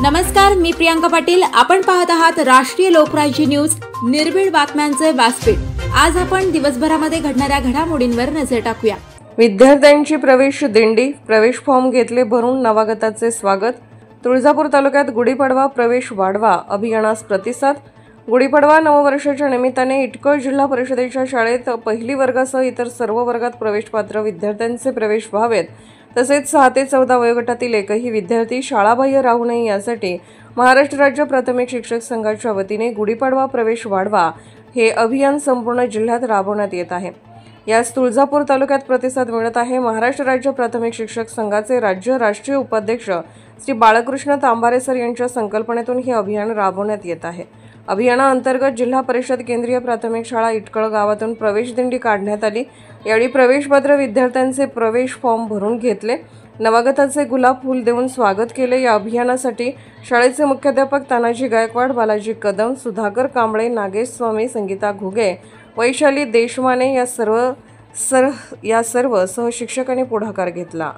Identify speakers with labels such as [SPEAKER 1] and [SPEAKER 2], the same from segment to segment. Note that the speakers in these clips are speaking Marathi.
[SPEAKER 1] नमस्कार, मी प्रियांका पाटील। आपण पाहत आहात राष्ट्रीय लोकराज्य न्यूज, निर्भीड बातम्यांचे व्यासपीठ। आज आपण दिवसभरामध्ये घडणाऱ्या घडामोडींवर नजर टाकूया।
[SPEAKER 2] विद्यार्थ्यांची प्रवेश दिंडी, प्रवेश फॉर्म घेतले भरून नवागताचे स्वागत। तुळजापूर तालुक्यात गुढीपाडवा प्रवेश वाढवा अभियानास प्रतिसाद। गुढीपाडवा नववर्षाच्या निमित्ताने इटकळ जिल्हा परिषदेच्या शाळेत पहिली वर्गासह इतर सर्व वर्गात प्रवेशपात्र विद्यार्थ्यांचे प्रवेश व्हावेत, तसेच 6 ते 14 वयोगटातील एकही विद्यार्थी शाळाबाह्य राहू नये यासाठी महाराष्ट्र राज्य प्राथमिक शिक्षक संघाच्या वतीने गुढीपाडवा प्रवेश वाढवा हे अभियान संपूर्ण जिल्ह्यात राबवण्यात येत आहे। यास तुळजापूर तालुक्यात प्रतिसाद मिळत आहे। महाराष्ट्र राज्य प्राथमिक शिक्षक संघाचे राष्ट्रीय उपाध्यक्ष श्री बाळकृष्ण तांबारे सर यांच्या संकल्पनेतून हे अभियान राबवण्यात येत आहे। अभियानाअंतर्गत जिल्हा परिषद केंद्रीय प्राथमिक शाळा इटकळ गावातून प्रवेश दिंडी काढण्यात आली। यावेळी प्रवेशपात्र विद्यार्थ्यांचे प्रवेश फॉर्म भरून घेतले, नवागताचे गुलाब फूल देऊन स्वागत केले। या अभियानासाठी शाळेचे मुख्याध्यापक तानाजी गायकवाड, बालाजी कदम, सुधाकर कांबळे, नागेश स्वामी, संगीता घुगे, वैशाली देशमाने या सर्व सहशिक्षकांनी पुढाकार घेतला।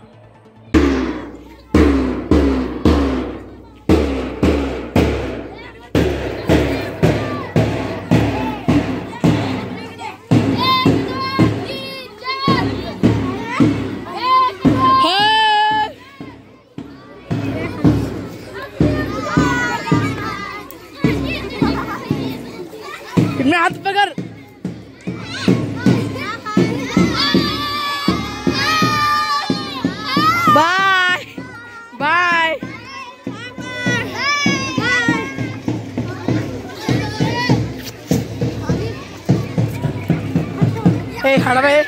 [SPEAKER 3] मैं हाथ पकड़ बाय बाय हे खड़ा भाई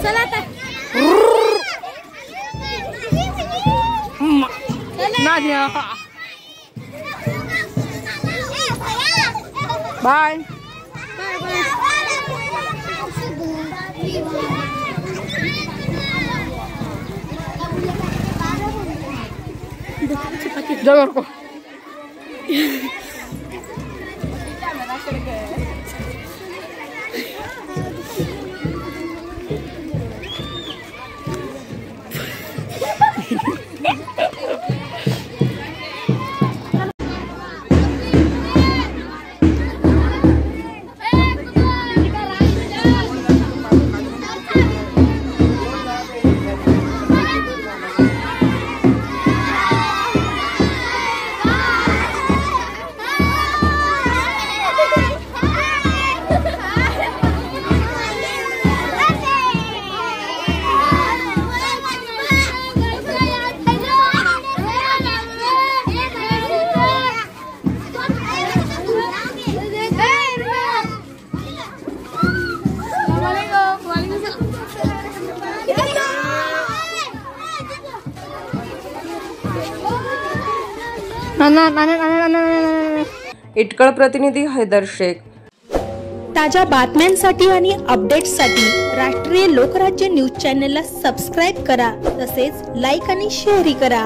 [SPEAKER 1] चला आता
[SPEAKER 3] ना दिया बाय जाओ को
[SPEAKER 2] इटकळ प्रतिनिधी हैदर शेख।
[SPEAKER 4] ताज्या बातम्यांसाठी आणि अपडेट्ससाठी राष्ट्रीय लोकराज्य न्यूज चॅनलला सबस्क्राईब करा, तसेच लाईक आणि शेअर करा।